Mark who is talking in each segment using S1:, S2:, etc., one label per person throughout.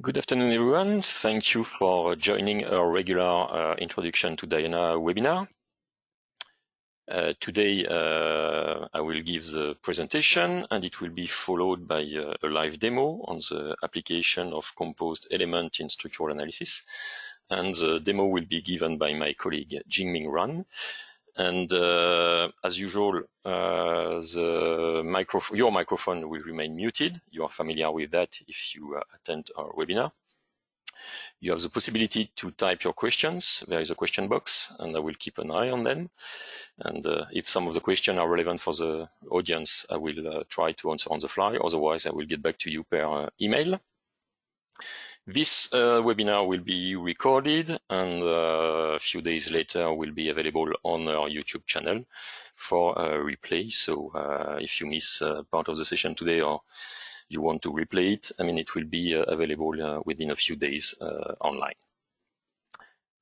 S1: Good afternoon, everyone. Thank you for joining our regular Introduction to Diana webinar. Today, I will give the presentation, and it will be followed by a live demo on the application of composed element in structural analysis. And the demo will be given by my colleague Jingming Ran. And as usual, your microphone will remain muted. You are familiar with that if you attend our webinar. You have the possibility to type your questions. There is a question box, and I will keep an eye on them. And if some of the questions are relevant for the audience, I will try to answer on the fly. Otherwise, I will get back to you per email. This webinar will be recorded, and a few days later will be available on our YouTube channel for replay. So if you miss part of the session today, or you want to replay it, it will be available within a few days online.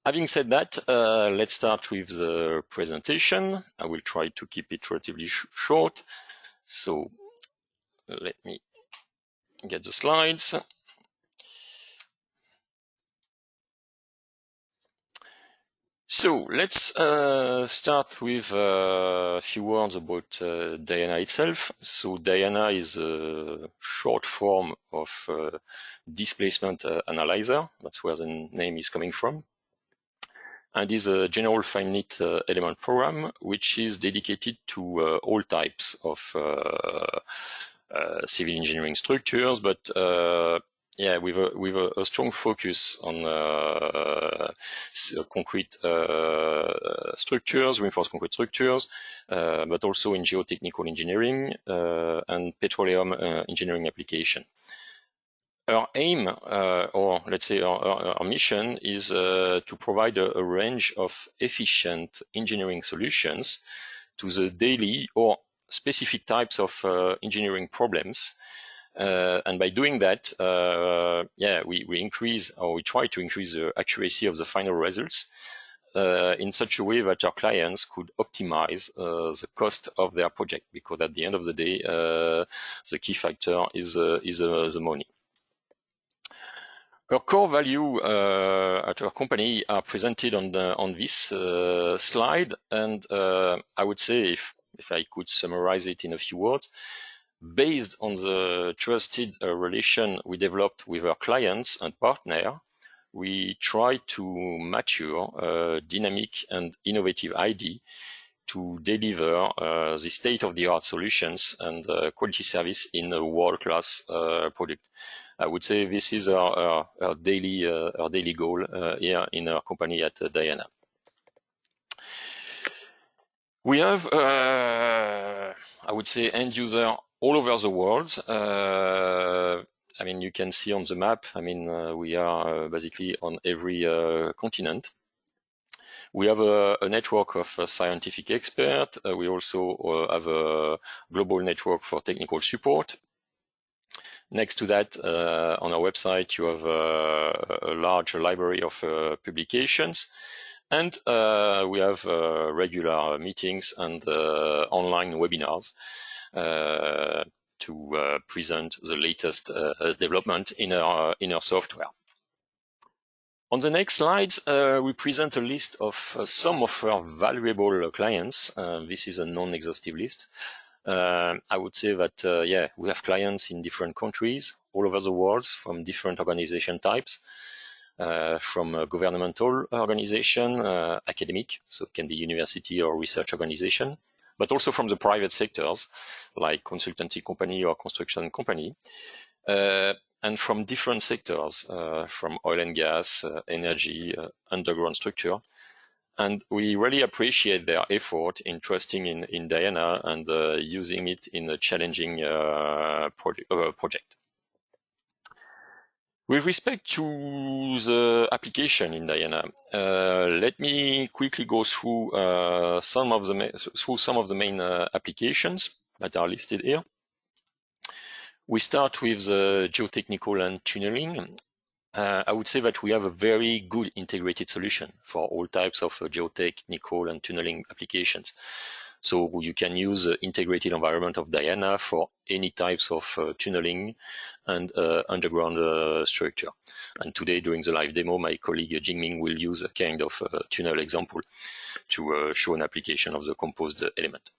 S1: Having said that, let's start with the presentation. I will try to keep it relatively short. So let me get the slides. So let's start with a few words about Diana itself. So Diana is a short form of displacement analyzer. That's where the name is coming from. And is a general finite element program, which is dedicated to all types of civil engineering structures, but yeah, with a strong focus on concrete structures, reinforced concrete structures, but also in geotechnical engineering and petroleum engineering application. Our aim, or let's say our mission, is to provide a range of efficient engineering solutions to the daily or specific types of engineering problems. And by doing that, we increase, or we try to increase the accuracy of the final results in such a way that our clients could optimize the cost of their project, because at the end of the day, the key factor is the money. Our core value at our company are presented on this slide, and I would say, if I could summarize it in a few words, based on the trusted relation we developed with our clients and partner, we try to mature a dynamic and innovative idea to deliver the state-of-the-art solutions and quality service in a world-class product. I would say this is our daily goal here in our company at Diana. We have, I would say, end user all over the world. You can see on the map, we are basically on every continent. We have a network of scientific experts. We also have a global network for technical support. Next to that, on our website, you have a large library of publications. And we have regular meetings and online webinars to present the latest development in our software. On the next slides, we present a list of some of our valuable clients. This is a non-exhaustive list. I would say that, we have clients in different countries all over the world from different organization types, from a governmental organization, academic, so it can be university or research organization, but also from the private sectors like consultancy company or construction company, and from different sectors, from oil and gas, energy, underground structure. And we really appreciate their effort in trusting in Diana and using it in a challenging project. With respect to the application in Diana, let me quickly go through some of the main applications that are listed here. We start with the geotechnical and tunneling. I would say that we have a very good integrated solution for all types of geotechnical and tunneling applications. So you can use the integrated environment of Diana for any types of tunneling and underground structure. And today, during the live demo, my colleague Jingming will use a kind of tunnel example to show an application of the composed element.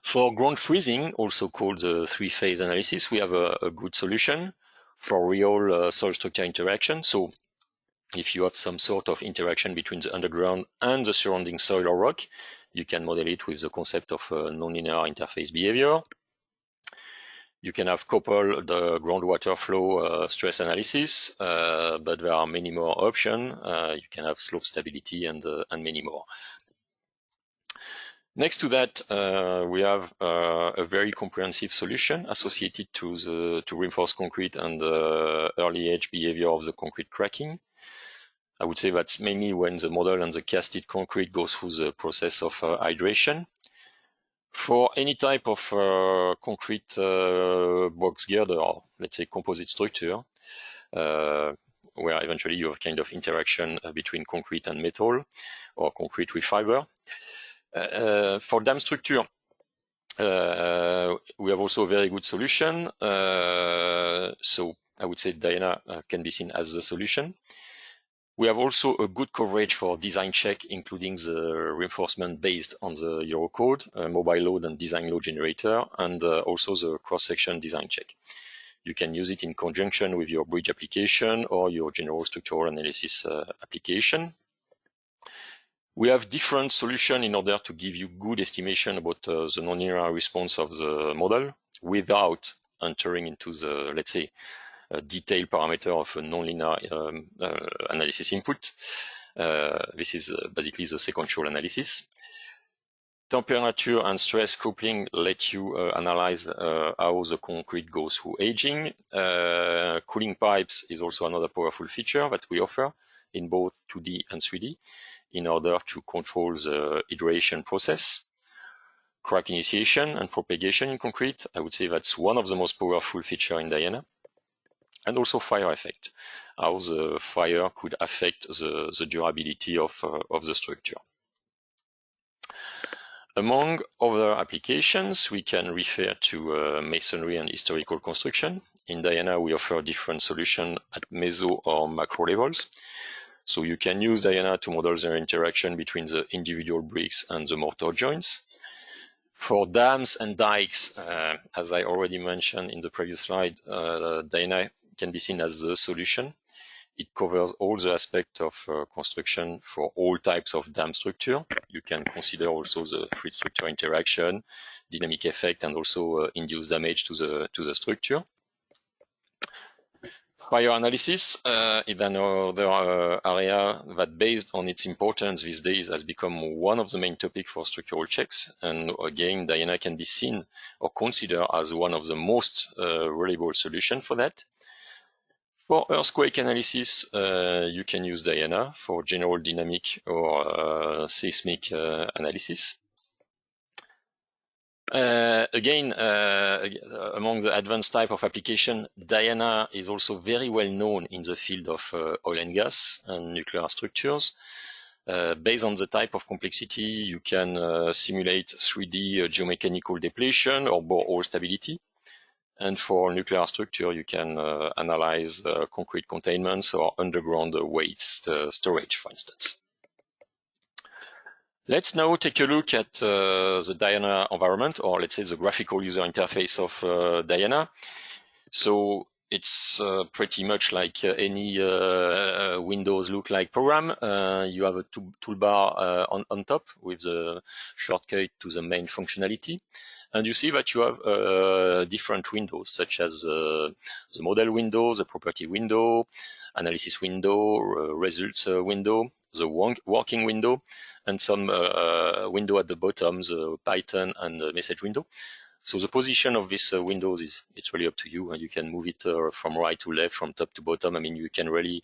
S1: For ground freezing, also called the three-phase analysis, we have a good solution for real soil structure interaction. So if you have some sort of interaction between the underground and the surrounding soil or rock, you can model it with the concept of nonlinear interface behavior. You can have coupled the groundwater flow stress analysis, but there are many more options. You can have slope stability and many more. Next to that, we have a very comprehensive solution associated to reinforced concrete and the early age behavior of the concrete cracking. I would say that's mainly when the model and the casted concrete goes through the process of hydration. For any type of concrete box girder, or let's say composite structure, where eventually you have kind of interaction between concrete and metal or concrete with fiber. For dam structure, we have also a very good solution. So I would say Diana can be seen as the solution. We have also a good coverage for design check, including the reinforcement based on the Eurocode, mobile load and design load generator, and also the cross-section design check. You can use it in conjunction with your bridge application or your general structural analysis application. We have different solutions in order to give you good estimation about the nonlinear response of the model without entering into the, let's say, detailed parameter of a nonlinear analysis input. This is basically the sequential analysis. Temperature and stress coupling let you analyze how the concrete goes through aging. Cooling pipes is also another powerful feature that we offer in both 2D and 3D in order to control the hydration process. Crack initiation and propagation in concrete, I would say that's one of the most powerful features in Diana. And also fire effect, how the fire could affect the durability of the structure. Among other applications, we can refer to masonry and historical construction. In Diana, we offer different solutions at meso or macro levels. So you can use Diana to model the interaction between the individual bricks and the mortar joints. For dams and dikes, as I already mentioned in the previous slide, Diana can be seen as the solution. It covers all the aspects of construction for all types of dam structure. You can consider also the fluid structure interaction, dynamic effect, and also induced damage to the structure. Fire analysis is another area that, based on its importance these days, has become one of the main topics for structural checks. And again, Diana can be seen or considered as one of the most reliable solutions for that. For earthquake analysis, you can use Diana for general dynamic or seismic analysis. Again, among the advanced type of application, Diana is also very well known in the field of oil and gas and nuclear structures. Based on the type of complexity, you can simulate 3D geomechanical depletion or borehole stability. And for nuclear structure, you can analyze concrete containments or underground waste storage, for instance. Let's now take a look at the Diana environment, or let's say the graphical user interface of Diana. So it's pretty much like any Windows look-like program. You have a toolbar on top with the shortcut to the main functionality. And you see that you have different windows, such as the model window, the property window, analysis window, results window, the working window, and some window at the bottom, the Python and the message window. So the position of these windows it's really up to you, and you can move it from right to left, from top to bottom. I mean, you can really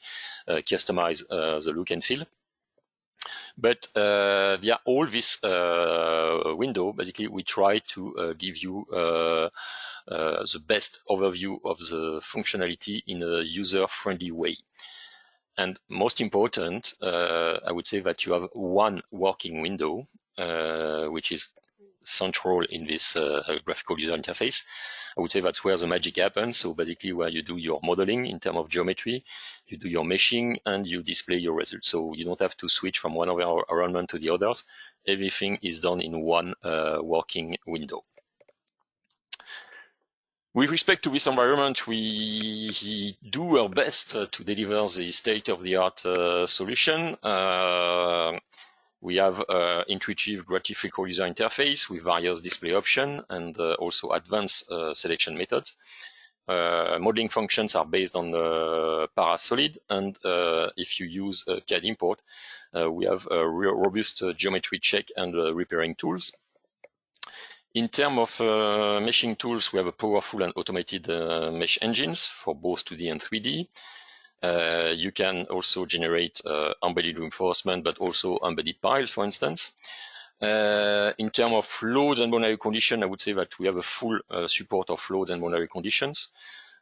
S1: customize the look and feel. But via all this window, basically, we try to give you the best overview of the functionality in a user-friendly way. And most important, I would say that you have one working window, which is central in this graphical user interface. I would say that's where the magic happens. So basically where you do your modeling in terms of geometry, you do your meshing, and you display your results. So you don't have to switch from one of our environment to the others. Everything is done in one working window. With respect to this environment, we do our best to deliver the state-of-the-art solution. We have intuitive graphical user interface with various display options and also advanced selection methods. Modeling functions are based on Parasolid, and if you use CAD import, we have robust geometry check and repairing tools. In terms of meshing tools, we have a powerful and automated mesh engines for both 2D and 3D. You can also generate embedded reinforcement, but also embedded piles, for instance. In terms of loads and boundary conditions, I would say that we have a full support of loads and boundary conditions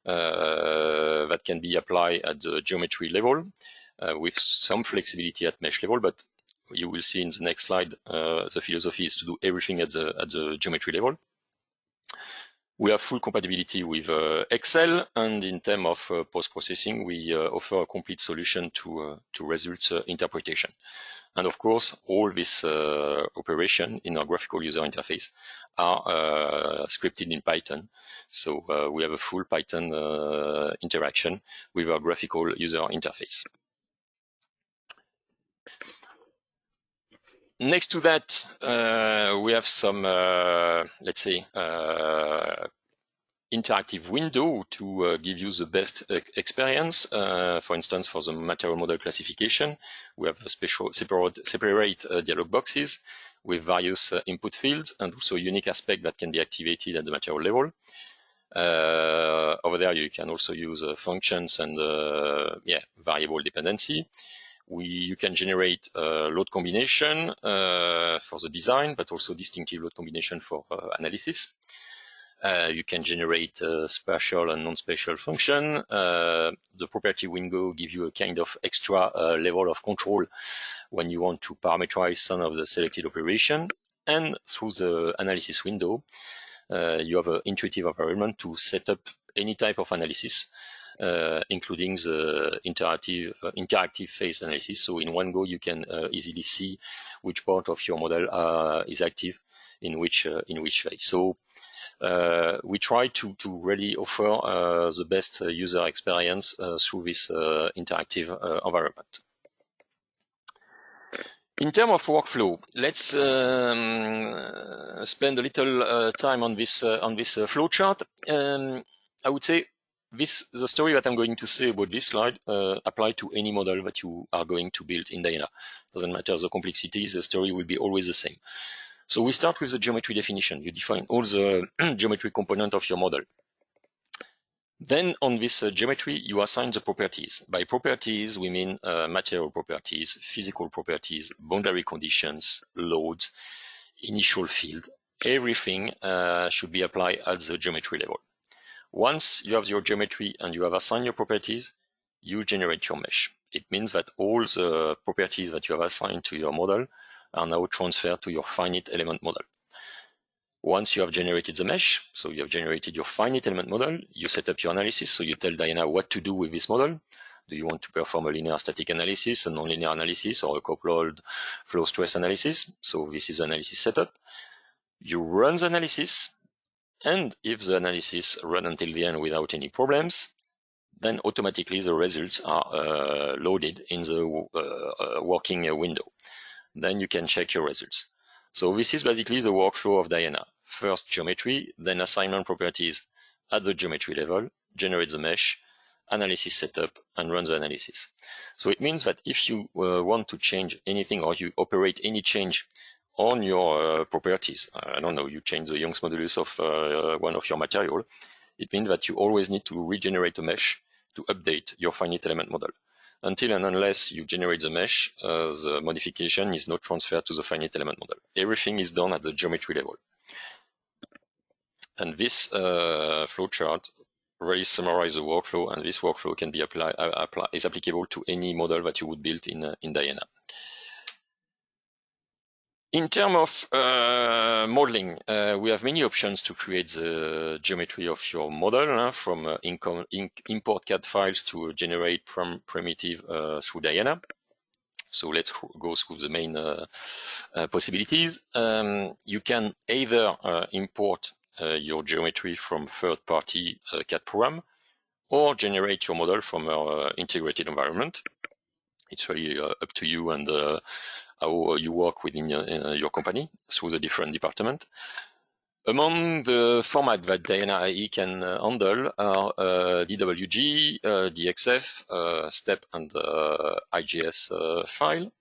S1: that can be applied at the geometry level with some flexibility at mesh level, but you will see in the next slide, the philosophy is to do everything at the geometry level. We have full compatibility with Excel, and in terms of post-processing, we offer a complete solution to results interpretation. And of course, all this operation in our graphical user interface are scripted in Python. So we have a full Python interaction with our graphical user interface. Next to that, we have some, let's say, interactive window to give you the best experience. For instance, for the material model classification, we have a special separate dialog boxes with various input fields and also unique aspect that can be activated at the material level. Over there, you can also use functions and variable dependency. You can generate load combination for the design, but also distinctive load combination for analysis. You can generate spatial and non-spatial function. The property window gives you a kind of extra level of control when you want to parameterize some of the selected operation. And through the analysis window, you have an intuitive environment to set up any type of analysis, including the interactive phase analysis. So in one go, you can easily see which part of your model is active in which phase. So we try to really offer the best user experience through this interactive environment. In terms of workflow, let's spend a little time on this flowchart. I would say the story that I'm going to say about this slide apply to any model that you are going to build in Diana. Doesn't matter the complexity, the story will be always the same. So we start with the geometry definition. You define all the geometry component of your model. Then on this geometry, you assign the properties. By properties, we mean material properties, physical properties, boundary conditions, loads, initial field. Everything should be applied at the geometry level. Once you have your geometry and you have assigned your properties, you generate your mesh. It means that all the properties that you have assigned to your model are now transferred to your finite element model. Once you have generated the mesh, so you have generated your finite element model, you set up your analysis, so you tell Diana what to do with this model. Do you want to perform a linear static analysis, a nonlinear analysis, or a coupled flow stress analysis? So this is the analysis setup. You run the analysis, and if the analysis runs until the end without any problems, then automatically the results are loaded in the working window. Then you can check your results. So this is basically the workflow of Diana. First geometry, then assignment properties at the geometry level, generate the mesh, analysis setup, and run the analysis. So it means that if you want to change anything or you operate any change on your properties, I don't know, you change the Young's modulus of one of your material, it means that you always need to regenerate a mesh to update your finite element model. Until and unless you generate the mesh, the modification is not transferred to the finite element model. Everything is done at the geometry level. And this flowchart really summarizes the workflow, and this workflow can be is applicable to any model that you would build in Diana. In terms of modeling, we have many options to create the geometry of your model, from import CAD files to generate primitive through Diana. So let's go through the main possibilities. You can either import your geometry from third-party CAD program or generate your model from our integrated environment. It's really up to you and how you work within your company through the different departments. Among the format that Diana IE can handle are DWG, DXF, STEP, and IGS file.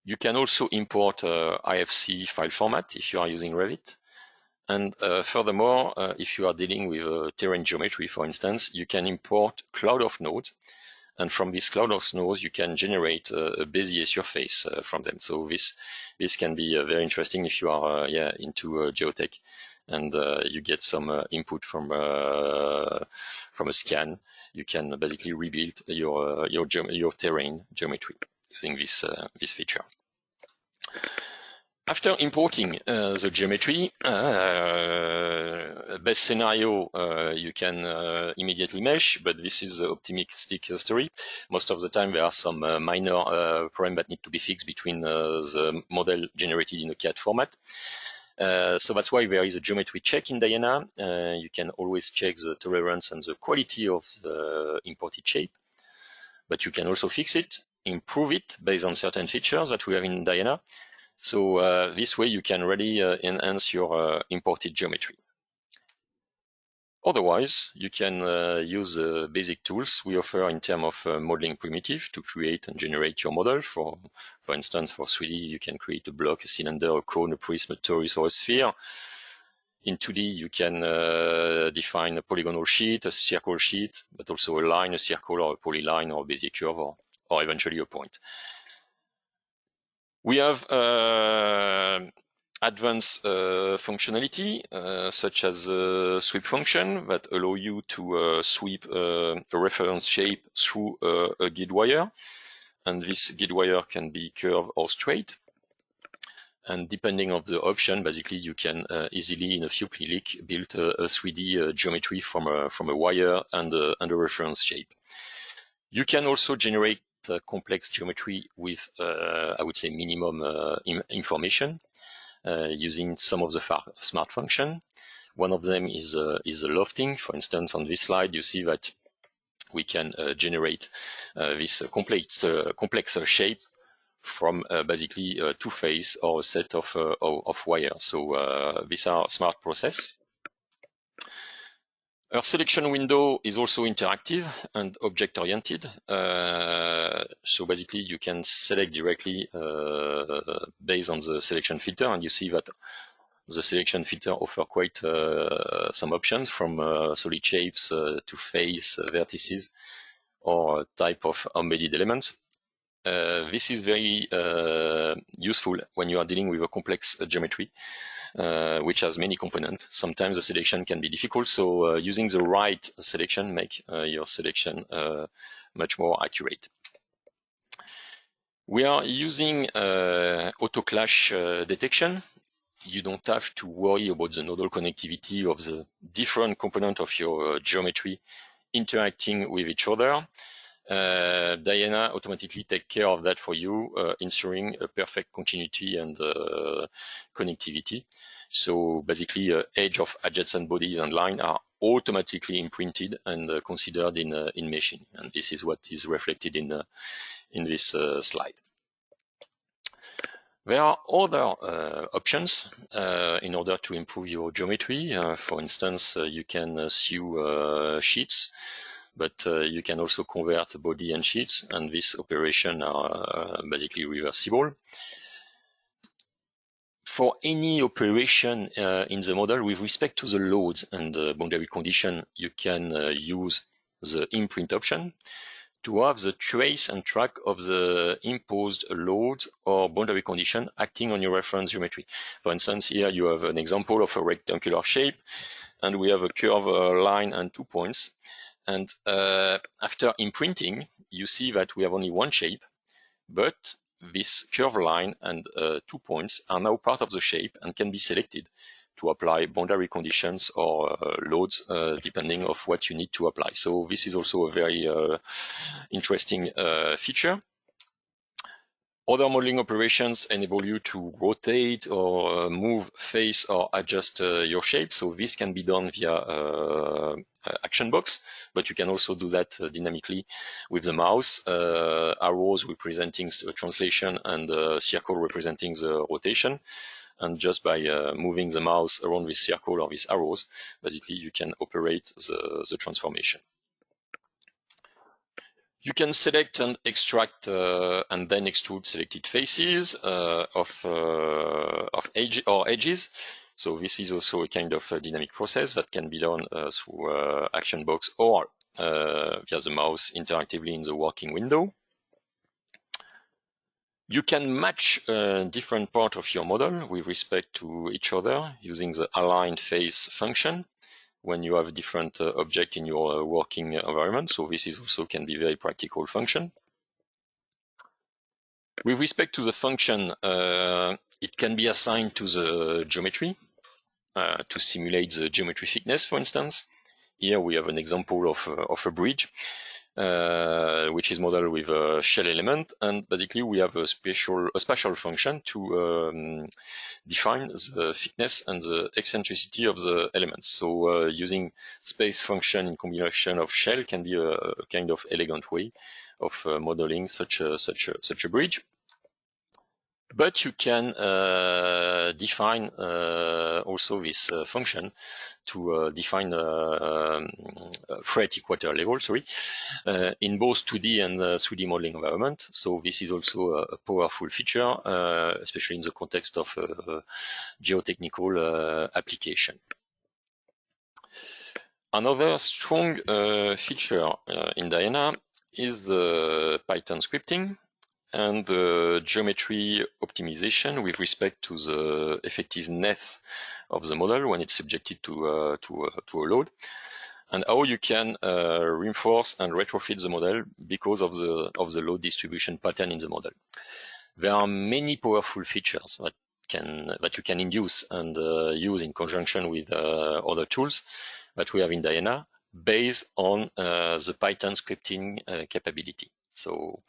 S1: You can also import IFC file format if you are using Revit. And furthermore, if you are dealing with terrain geometry, for instance, you can import cloud of nodes. And from this cloud of nodes, you can generate a Bezier surface from them. So this can be very interesting if you are into geotech, and you get some input from a scan. You can basically rebuild your terrain geometry using this feature. After importing the geometry, best scenario, you can immediately mesh, but this is an optimistic story. Most of the time, there are some minor problems that need to be fixed between the model generated in a CAD format. So that's why there is a geometry check in Diana. You can always check the tolerance and the quality of the imported shape, but you can also fix it, improve it based on certain features that we have in Diana. So this way you can really enhance your imported geometry. Otherwise, you can use the basic tools we offer in terms of modeling primitive to create and generate your model. For instance, for 3D, you can create a block, a cylinder, a cone, a prism, a torus, or a sphere. In 2D, you can define a polygonal sheet, a circle sheet, but also a line, a circle, or a polyline, or a Bezier curve, or eventually a point. We have advanced functionality, such as a sweep function that allow you to sweep a reference shape through a guide wire. And this guide wire can be curved or straight. And depending on the option, basically you can easily, in a few clicks, build a 3D geometry from a wire and a reference shape. You can also generate complex geometry with, I would say, minimum information using some of the smart function. One of them is the lofting. For instance, on this slide, you see that we can generate this complex shape from basically two face or a set of wires. So these are smart process. Our selection window is also interactive and object-oriented. So basically, you can select directly based on the selection filter, and you see that the selection filter offers quite some options, from solid shapes to face, vertices, or type of embedded elements. This is very useful when you are dealing with a complex geometry, which has many components. Sometimes the selection can be difficult, so using the right selection make your selection much more accurate. We are using auto clash detection. You don't have to worry about the nodal connectivity of the different components of your geometry interacting with each other. Diana automatically take care of that for you, ensuring a perfect continuity and connectivity. So basically, edge of adjacent bodies and line are automatically imprinted and considered in meshing, and this is what is reflected in this slide. There are other options in order to improve your geometry. For instance, you can sew sheets, but you can also convert body and sheets, and this operation are basically reversible. For any operation in the model with respect to the loads and the boundary condition, you can use the imprint option to have the trace and track of the imposed load or boundary condition acting on your reference geometry. For instance, here you have an example of a rectangular shape, and we have a curve line and 2 points. And after imprinting, you see that we have only one shape, but this curved line and 2 points are now part of the shape and can be selected to apply boundary conditions or loads depending of what you need to apply. So this is also a very interesting feature. Other modeling operations enable you to rotate or move, face, or adjust your shape. So this can be done via action box, but you can also do that dynamically with the mouse. Arrows representing the translation and circle representing the rotation. And just by moving the mouse around this circle or these arrows, basically you can operate the transformation. You can select and extract and then extrude selected faces of edge or edges. So this is also a kind of a dynamic process that can be done through action box or via the mouse interactively in the working window. You can match different parts of your model with respect to each other using the aligned face function when you have different objects in your working environment. So this is also can be a very practical function. With respect to the function, it can be assigned to the geometry to simulate the geometry thickness, for instance. Here we have an example of a bridge, which is modeled with a shell element, and basically we have a spatial function to define the thickness and the eccentricity of the elements. So using space function in combination of shell can be a kind of elegant way of modeling such a bridge. But you can define also this function to define fret equator level, in both 2D and 3D modeling environment. So this is also a powerful feature, especially in the context of geotechnical application. Another strong feature in Diana is the Python scripting and the geometry optimization with respect to the effectiveness of the model when it's subjected to a load, and how you can reinforce and retrofit the model because of the load distribution pattern in the model. There are many powerful features that you can induce and use in conjunction with other tools that we have in Diana based on the Python scripting capability. So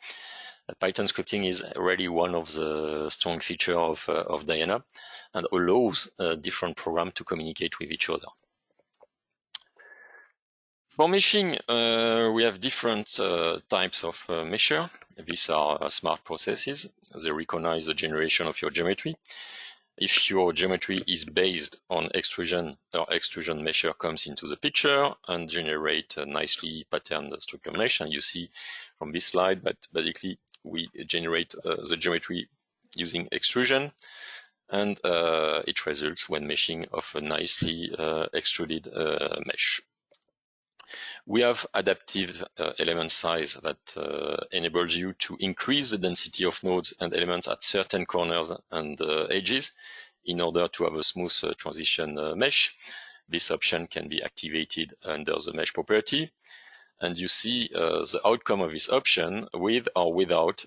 S1: Python scripting is really one of the strong features of Diana and allows different programs to communicate with each other. For meshing, we have different types of mesher. These are smart processes. They recognize the generation of your geometry. If your geometry is based on extrusion, or extrusion mesher comes into the picture and generate a nicely patterned structure mesh. And you see from this slide that basically we generate the geometry using extrusion, and it results when meshing of a nicely extruded mesh. We have adaptive element size that enables you to increase the density of nodes and elements at certain corners and edges in order to have a smooth transition mesh. This option can be activated under the mesh property. And you see the outcome of this option with or without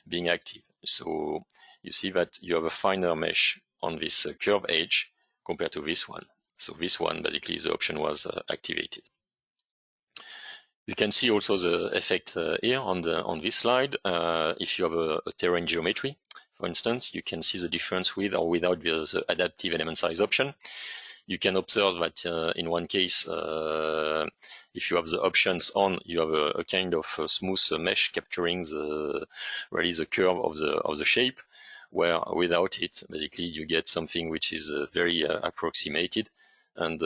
S1: being active. So you see that you have a finer mesh on this curved edge compared to this one. So this one, basically, the option was activated. You can see also the effect here on this slide. If you have a terrain geometry, for instance, you can see the difference with or without the adaptive element size option. You can observe that in one case, if you have the options on, you have a kind of smooth mesh capturing really the curve of the shape, where without it, basically you get something which is very approximated and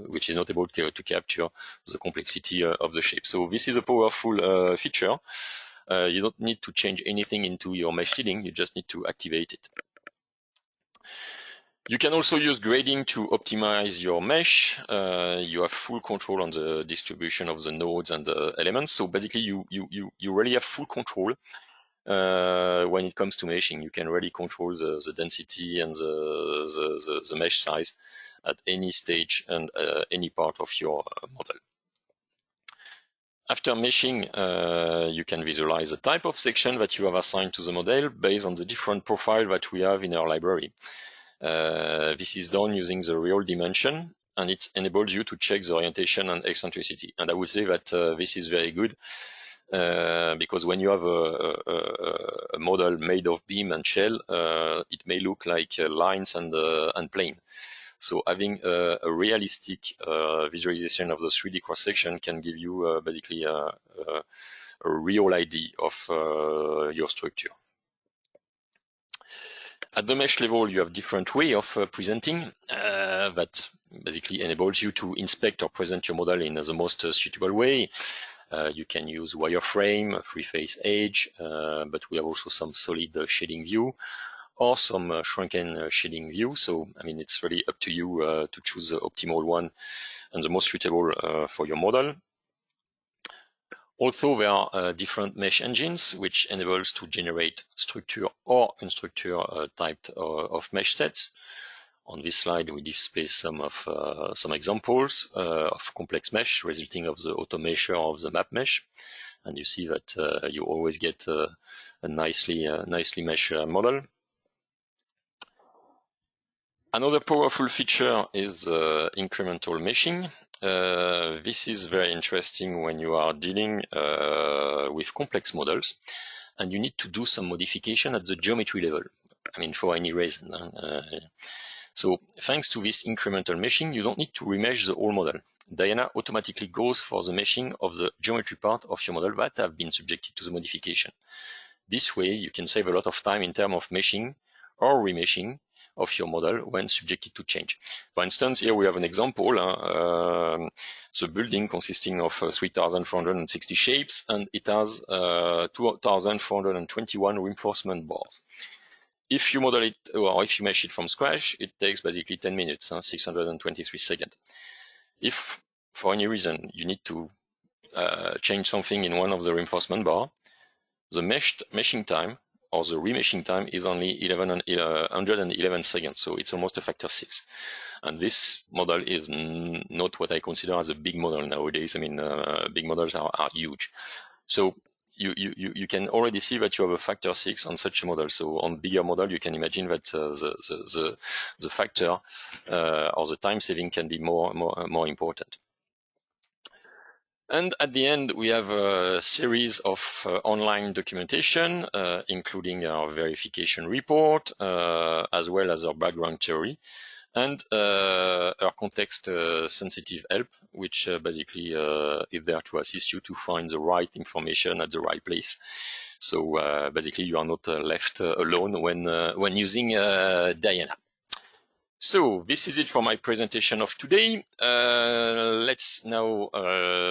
S1: which is not able to capture the complexity of the shape. So this is a powerful feature. You don't need to change anything into your mesh shielding, you just need to activate it. You can also use grading to optimize your mesh. You have full control on the distribution of the nodes and the elements. So basically you really have full control when it comes to meshing. You can really control the density and the mesh size at any stage and any part of your model. After meshing, you can visualize the type of section that you have assigned to the model based on the different profile that we have in our library. This is done using the real dimension, and it enables you to check the orientation and eccentricity. And I would say that this is very good because when you have a model made of beam and shell, it may look like lines and plane. So having a realistic visualization of the 3D cross-section can give you basically a real idea of your structure. At the mesh level, you have different way of presenting that basically enables you to inspect or present your model in the most suitable way. You can use wireframe, free-face edge, but we have also some solid shading view or some shrunken shading view. So, I mean, it's really up to you to choose the optimal one and the most suitable for your model. Also, there are different mesh engines which enables to generate structure or unstructured type of mesh sets. On this slide, we display some examples of complex mesh resulting of the auto mesher of the map mesh, and you see that you always get a nicely meshed model. Another powerful feature is incremental meshing. This is very interesting when you are dealing with complex models and you need to do some modification at the geometry level. I mean, for any reason. So thanks to this incremental meshing, you don't need to remesh the whole model. Diana automatically goes for the meshing of the geometry part of your model that have been subjected to the modification. This way, you can save a lot of time in terms of meshing or remeshing of your model when subjected to change. For instance, here we have an example, the building consisting of 3,460 shapes, and it has 2,421 reinforcement bars. If you model it, or if you mesh it from scratch, it takes basically 10 minutes, 623 seconds. If for any reason you need to change something in one of the reinforcement bar, the meshing time or the remeshing time is only 111 seconds, so it's almost a factor 6. And this model is not what I consider as a big model nowadays. I mean, big models are huge. So you can already see that you have a factor 6 on such a model. So on bigger model, you can imagine that the factor or the time saving can be more important. And at the end, we have a series of online documentation, including our verification report, as well as our background theory, and our context-sensitive help, which basically is there to assist you to find the right information at the right place. So basically, you are not left alone when using Diana. So this is it for my presentation of today. Let's now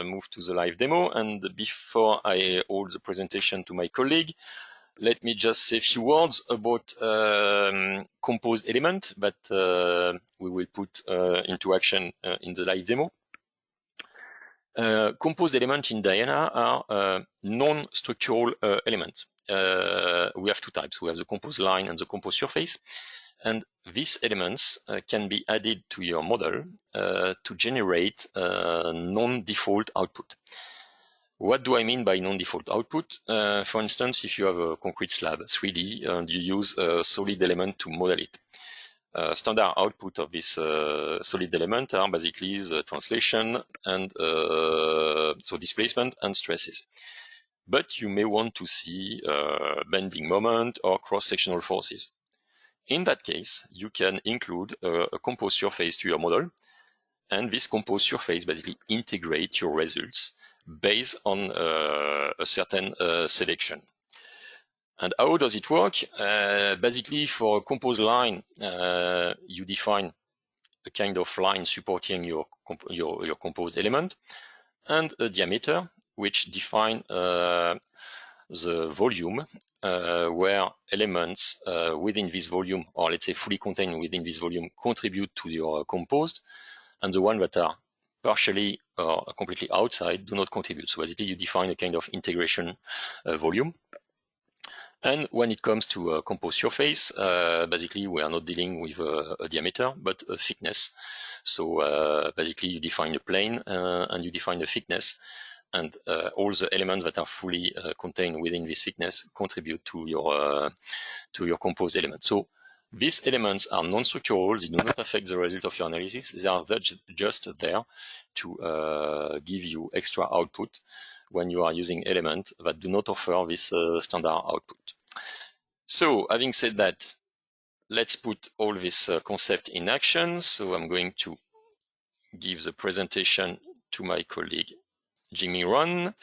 S1: move to the live demo. And before I hold the presentation to my colleague, let me just say a few words about composed element that we will put into action in the live demo. Composed elements in Diana are non-structural elements. We have two types. We have the composed line and the composed surface. And these elements can be added to your model to generate non-default output. What do I mean by non-default output? For instance, if you have a concrete slab 3D and you use a solid element to model it. Standard output of this solid element are basically the translation and so displacement and stresses. But you may want to see bending moment or cross-sectional forces. In that case, you can include a composed surface to your model, and this composed surface basically integrates your results based on a certain selection. And how does it work? Basically, for a composed line, you define a kind of line supporting your composed element, and a diameter which define the volume where elements within this volume, or let's say fully contained within this volume, contribute to your composed, and the ones that are partially or completely outside do not contribute. So basically you define a kind of integration volume. And when it comes to a composed surface, basically we are not dealing with a diameter, but a thickness. So basically you define a plane and you define a thickness. and all the elements that are fully contained within this thickness contribute to your composed element. So these elements are non-structural, they do not affect the result of your analysis, they are just there to give you extra output when you are using elements that do not offer this standard output. So having said that, let's put all this concept in action. So I'm going to give the presentation to my colleague Jingming Ron.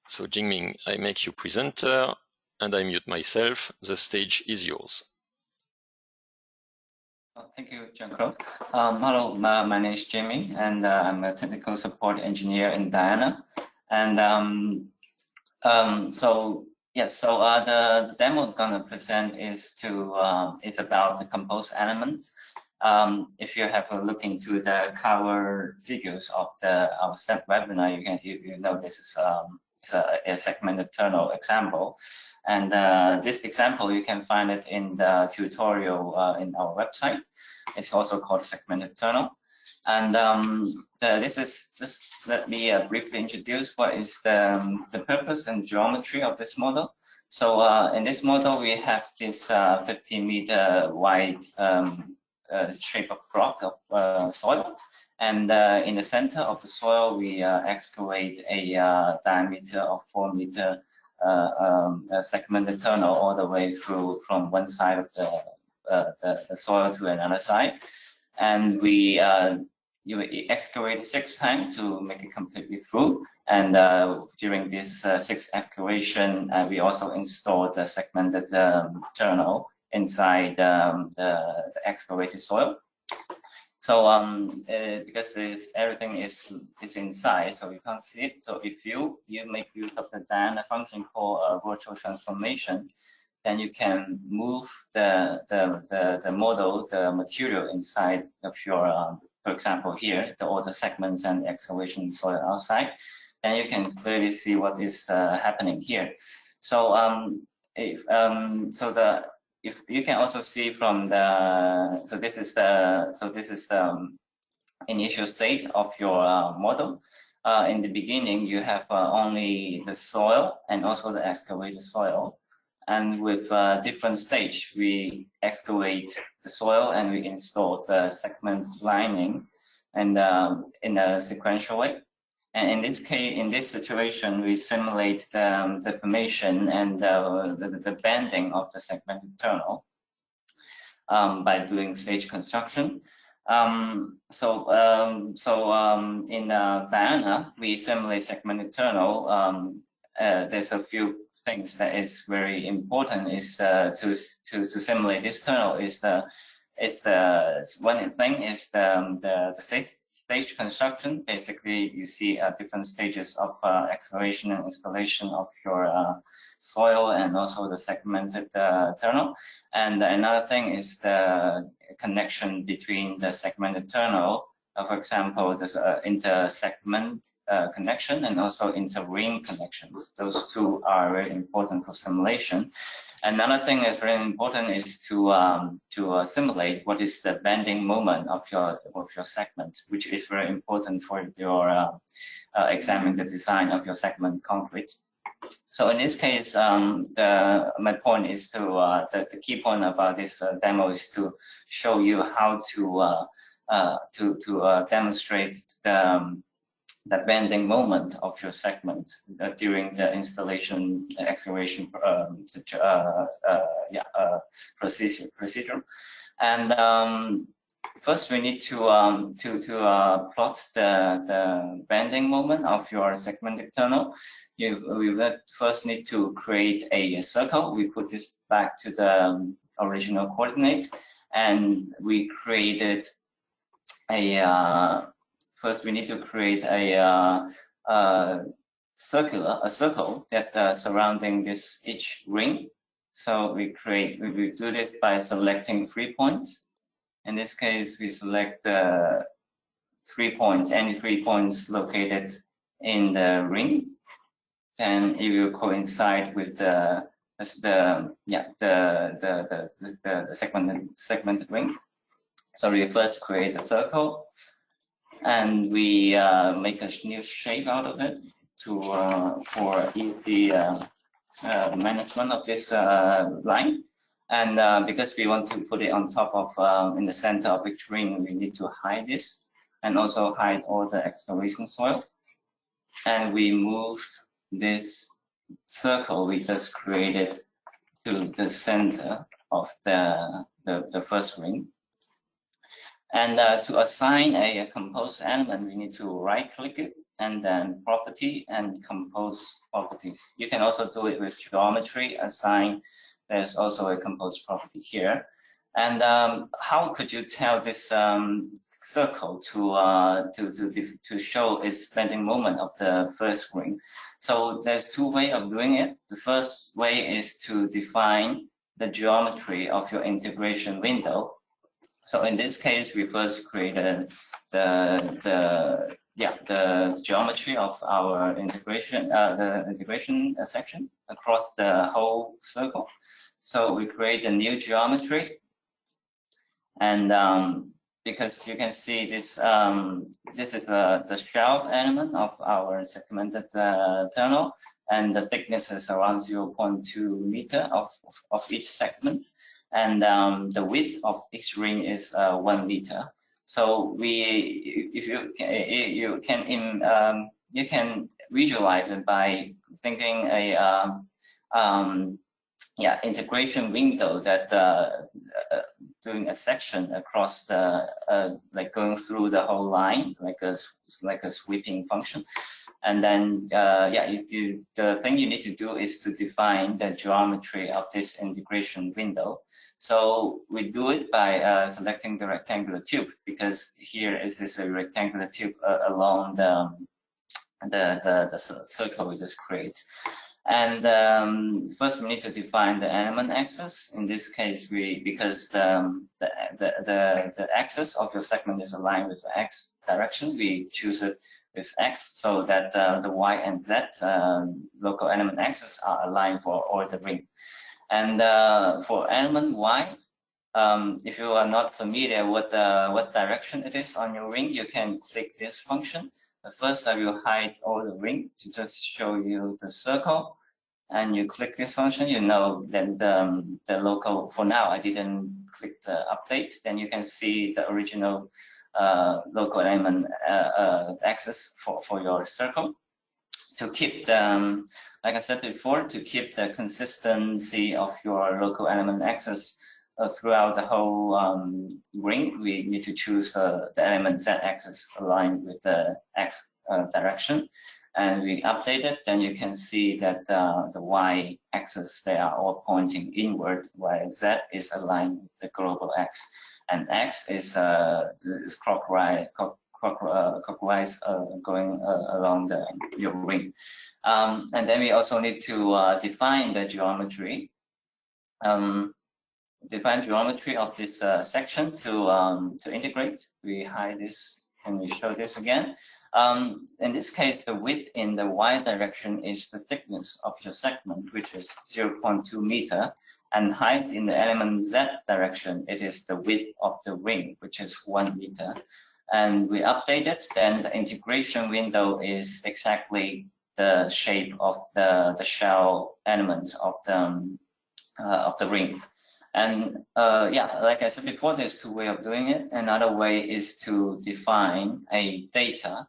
S1: So Jingming, I make you presenter and I mute myself. The stage is yours.
S2: Thank you, Jean-Claude. Hello, my name is Jingming, and I'm a technical support engineer in Diana. And the demo I'm gonna present is about the composed elements. If you have a look into the cover figures of our webinar, you know this is a segmented tunnel example. And this example, you can find it in the tutorial in our website. It's also called segmented tunnel. And let me briefly introduce what is the purpose and geometry of this model. So in this model, we have this 15-meter wide shape of rock of soil. And in the center of the soil, we excavate a diameter of 4-meter segmented tunnel all the way through from one side of the soil to another side. And we excavate 6 times to make it completely through. And during this 6 excavation, we also installed the segmented tunnel inside the excavated soil. So because everything is inside, so you can't see it. So if you make use of the Diana function called virtual transformation, then you can move the model, the material inside of your, for example, here, all the segments and excavation soil outside, then you can clearly see what is happening here. So if you can also see from this is the initial state of your model. In the beginning, you have only the soil and also the excavated soil. And with different stage, we excavate the soil and we install the segment lining and in a sequential way. And in this case, in this situation, we simulate the formation and the bending of the segmented tunnel by doing stage construction. In Diana, we simulate segmented tunnel. There's a few things that is very important is to simulate this tunnel one thing is the stage construction. Basically, you see different stages of excavation and installation of your soil and also the segmented tunnel. And another thing is the connection between the segmented tunnel. For example, there's inter-segment connection and also inter-ring connections. Those two are very important for simulation. Another thing that's very important is to simulate what is the bending moment of your segment, which is very important for your examining the design of your segment concrete. So in this case, my point is the key point about this demo is to show you how to demonstrate the bending moment of your segment during the installation excavation procedure. And first, we need to plot the bending moment of your segmented tunnel. We first need to create a circle. We put this back to the original coordinate, and we created first we need to create a circle that surrounding each ring. So we do this by selecting 3 points. In this case, we select 3 points, any 3 points located in the ring, and it will coincide with the segmented ring. So we first create a circle, and we make a new shape out of it to for easy management of this line. And because we want to put it on top of in the center of each ring, we need to hide this and also hide all the excavation soil. And we moved this circle we just created to the center of the first ring. And to assign a composed element, we need to right-click it and then property and compose properties. You can also do it with geometry, assign. There's also a compose property here. And how could you tell this circle to show its bending moment of the first ring? So there's two ways of doing it. The first way is to define the geometry of your integration window. So in this case, we first created the geometry of our integration, the integration section across the whole circle. So we create a new geometry, and because you can see this, this is the shelf element of our segmented tunnel, and the thickness is around 0.2 meter of each segment. And the width of each ring is 1 meter. So if you can visualize it by thinking a integration window that doing a section across the like going through the whole line like a sweeping function. And then, the thing you need to do is to define the geometry of this integration window. So we do it by selecting the rectangular tube, because here is a rectangular tube along the circle we just create. And first we need to define the element axis. In this case, because the axis of your segment is aligned with the X direction, we choose it with X, so that the Y and Z local element axes are aligned for all the ring. And for element Y, if you are not familiar with what direction it is on your ring, you can click this function. But first, I will hide all the ring to just show you the circle. And you click this function, you know that the local, for now, I didn't click the update. Then you can see the original local element axis for your circle. To keep the, like I said before, to keep the consistency of your local element axis throughout the whole ring, we need to choose the element Z axis aligned with the X direction. And we update it, then you can see that the Y axis, they are all pointing inward, while Z is aligned with the global X. And X is clockwise going along your ring. And then we also need to define the geometry. Define geometry of this section to integrate. We hide this and we show this again. In this case, the width in the Y direction is the thickness of your segment, which is 0.2 meter. And height in the element Z direction, it is the width of the ring, which is 1 meter. And we update it, then the integration window is exactly the shape of the shell elements of the ring. And like I said before, there's two ways of doing it. Another way is to define a data.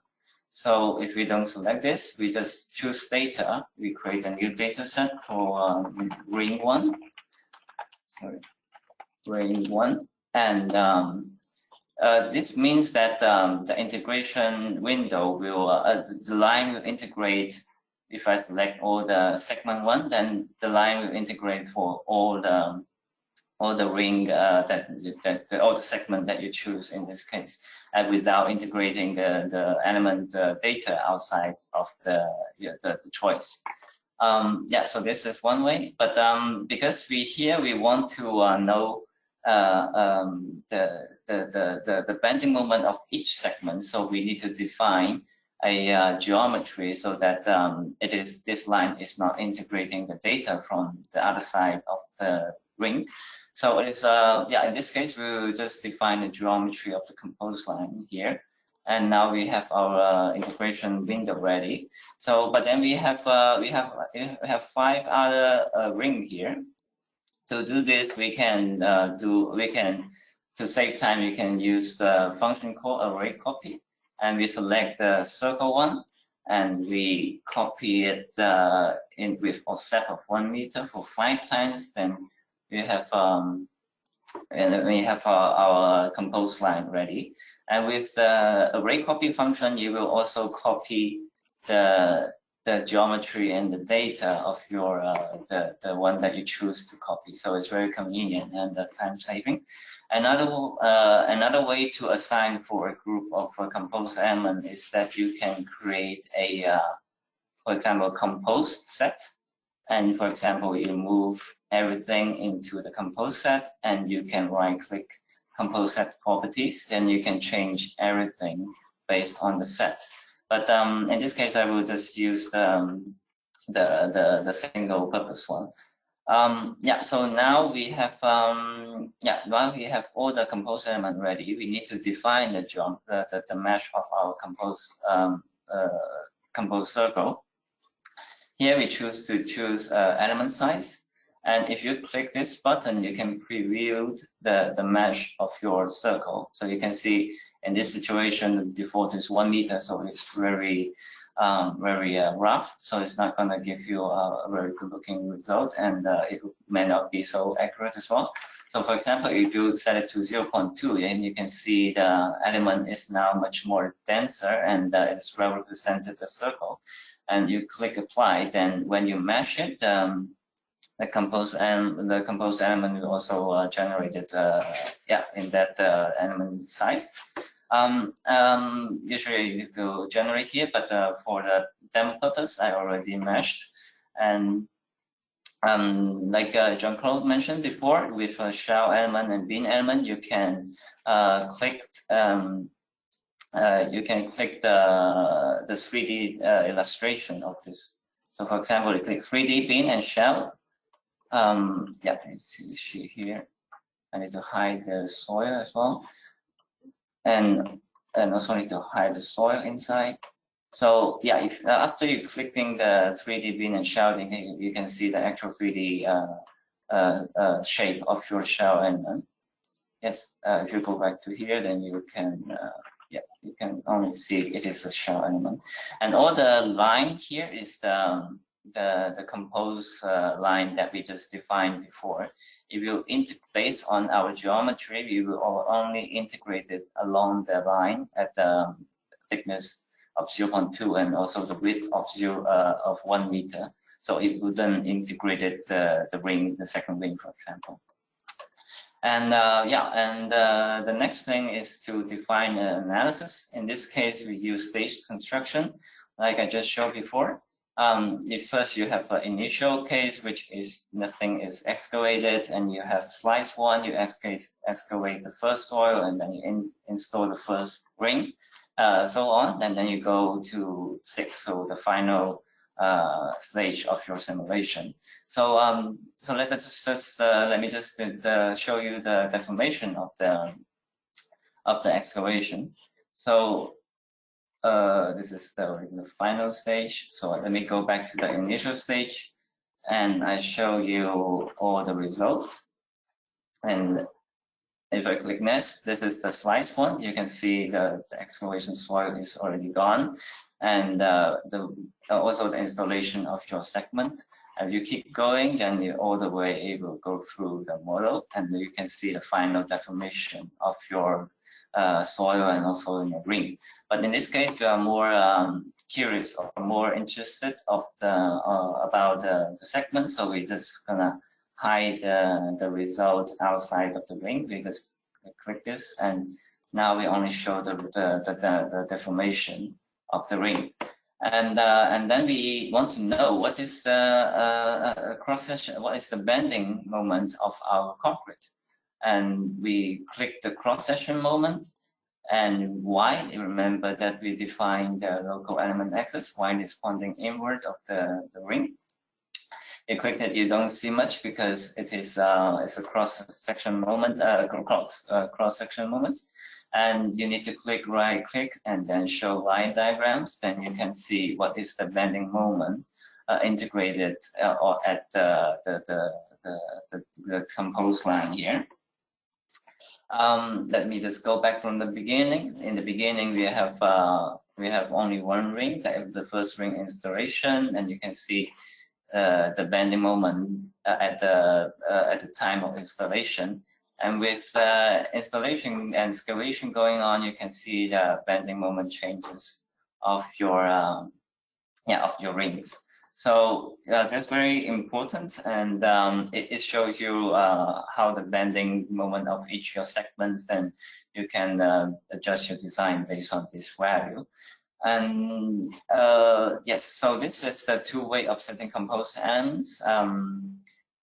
S2: So if we don't select this, we just choose data. We create a new data set for ring 1. Sorry, ring 1. And this means that the integration window will, the line will integrate. If I select all the segment 1, then the line will integrate for all the ring all the segment that you choose in this case, and without integrating the element data outside of the choice. So this is one way, but because we want to know the bending moment of each segment, so we need to define a geometry so that this line is not integrating the data from the other side of the ring. So it is in this case we will just define the geometry of the composed line here. And now we have our integration window ready. So, but then we have 5 other rings here. To do this, to save time, we can use the function called array copy, and we select the circle one, and we copy it in with offset of 1 meter for 5 times. Then we have our compose line ready. And with the array copy function, you will also copy the geometry and the data of your the one that you choose to copy. So it's very convenient and time saving. Another way to assign for a group of compose element is that you can create a for example, compose set. And for example, you move everything into the compose set, and you can right-click compose set properties, and you can change everything based on the set. But in this case, I will just use the single purpose one. Yeah, so now we have now we have all the compose element ready. We need to define the mesh of our compose circle. Here we choose element size, and if you click this button, you can preview the mesh of your circle. So you can see in this situation, the default is 1 meter, so it's very rough. So it's not going to give you a very good looking result, and it may not be so accurate as well. So for example, if you set it to 0.2, and you can see the element is now much more denser, and it's represented the circle. And you click apply, then when you mesh it, the composed element will also generated in that element size. Usually you go generate here, but for the demo purpose, I already meshed. And like Jean-Claude mentioned before, with a shell element and bin element, you can click the 3D illustration of this. So for example, you click 3D bin and shell. Yeah, you see here. I need to hide the soil as well, and also need to hide the soil inside. So yeah, if, after you clicking the 3D bin and shell, you can see the actual 3D shape of your shell element. Yes, if you go back to here, then you can. Yeah, you can only see it is a shell element, and all the line here is the compose line that we just defined before. If you integrate on our geometry, we will only integrate it along the line at the thickness of 0.2 and also the width of 1 meter. So it wouldn't integrate it the ring, the second ring, for example. And the next thing is to define an analysis. In this case, we use staged construction, like I just showed before. If first you have an initial case, which is nothing is excavated, and you have slice one, you excavate the first soil, and then you install the first ring, so on, and then you go to 6, so the final stage of your simulation. So let me just show you the deformation of the excavation. So this is the final stage. So let me go back to the initial stage, and I show you all the results. And if I click next, this is the slice one. You can see the excavation soil is already gone, and also the installation of your segment. And you keep going, then you all the way it will go through the model, and you can see the final deformation of your soil and also in the ring. But in this case, we are more curious or more interested of about the segment, so we're just gonna hide the result outside of the ring. We just click this, and now we only show the deformation of the ring. And then we want to know what is the cross section, what is the bending moment of our concrete. And we click the cross section moment, and Y, remember that we defined the local element axis, Y is pointing inward of the ring. You click it, you don't see much because it is it's a cross section moment, cross section moments. and you need to right click and then show line diagrams. Then you can see what is the bending moment integrated or at the compose line here. Let me just go back from the beginning. In the beginning, we have only one ring, the first ring installation, and you can see the bending moment at the time of installation. And with installation and escalation going on, you can see the bending moment changes of your rings. So that's very important, and it shows you how the bending moment of each of your segments, and you can adjust your design based on this value. And yes, so this is the two way of setting composed elements.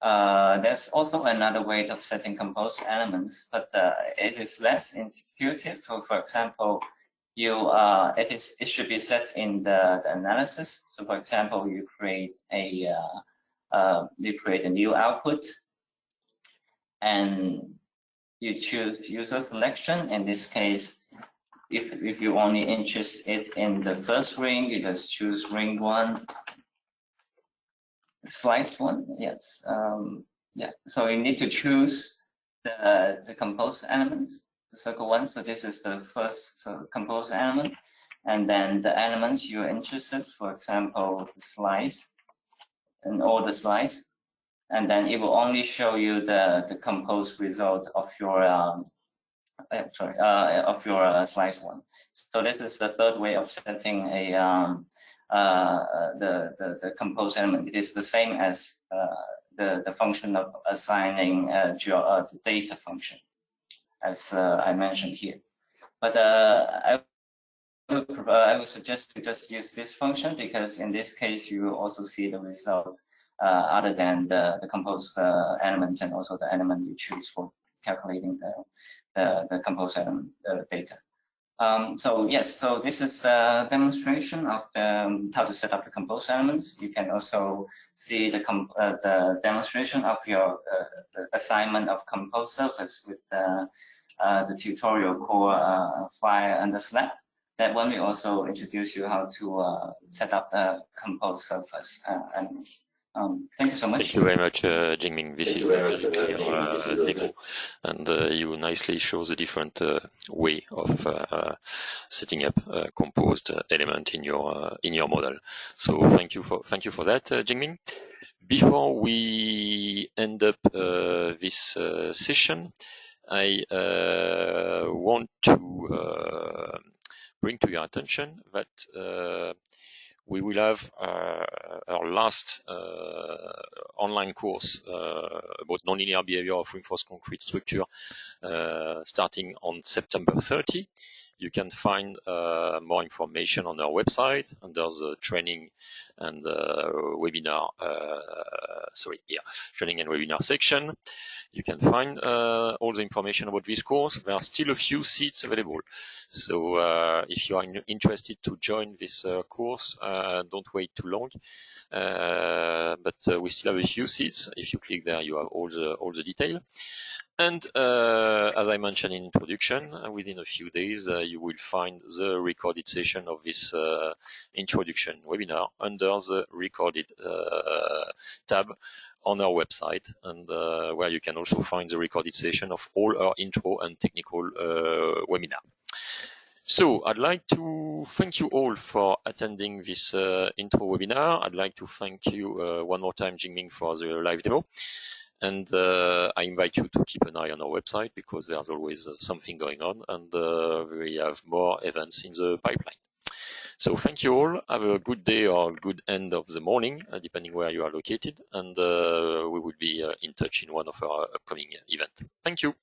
S2: There's also another way of setting composed elements, but it is less intuitive. For example, it should be set in the analysis. So for example, you create a new output, and you choose user selection. In this case, if you only interested in the first ring, you just choose ring 1, slice 1. Yes, yeah. So you need to choose the composed elements. Circle 1, so this is the first composed element, and then the elements you're interested, for example, the slice and all the slice, and then it will only show you the composed result of your slice 1. So this is the third way of setting the composed element. It is the same as the function of assigning the data function, as I mentioned here. But I would suggest to just use this function, because in this case you will also see the results other than the composed element, and also the element you choose for calculating the composed element data. So yes, so this is a demonstration of how to set up the composed elements. You can also see the demonstration of your assignment of composed surface with the tutorial core file under Slack. That one will also introduce you how to set up the composed surface elements. Thank you so much.
S1: Thank you very much, Jingming. This is a very clear demo, and you nicely show the different way of setting up a composed element in your model. So thank you for that, Jingming. Before we end up this session, I want to bring to your attention that we will have our last online course about nonlinear behavior of reinforced concrete structure starting on September 30. You can find more information on our website under the training and webinar. Training and webinar section. You can find all the information about this course. There are still a few seats available. So if you are interested to join this course, don't wait too long. But we still have a few seats. If you click there, you have all the detail. And as I mentioned in introduction, within a few days, you will find the recorded session of this introduction webinar under the recorded tab on our website, and where you can also find the recorded session of all our intro and technical webinar. So I'd like to thank you all for attending this intro webinar. I'd like to thank you one more time, Jingming, for the live demo. And I invite you to keep an eye on our website, because there's always something going on, and we have more events in the pipeline. So thank you all. Have a good day or good end of the morning, depending where you are located. And we will be in touch in one of our upcoming events. Thank you.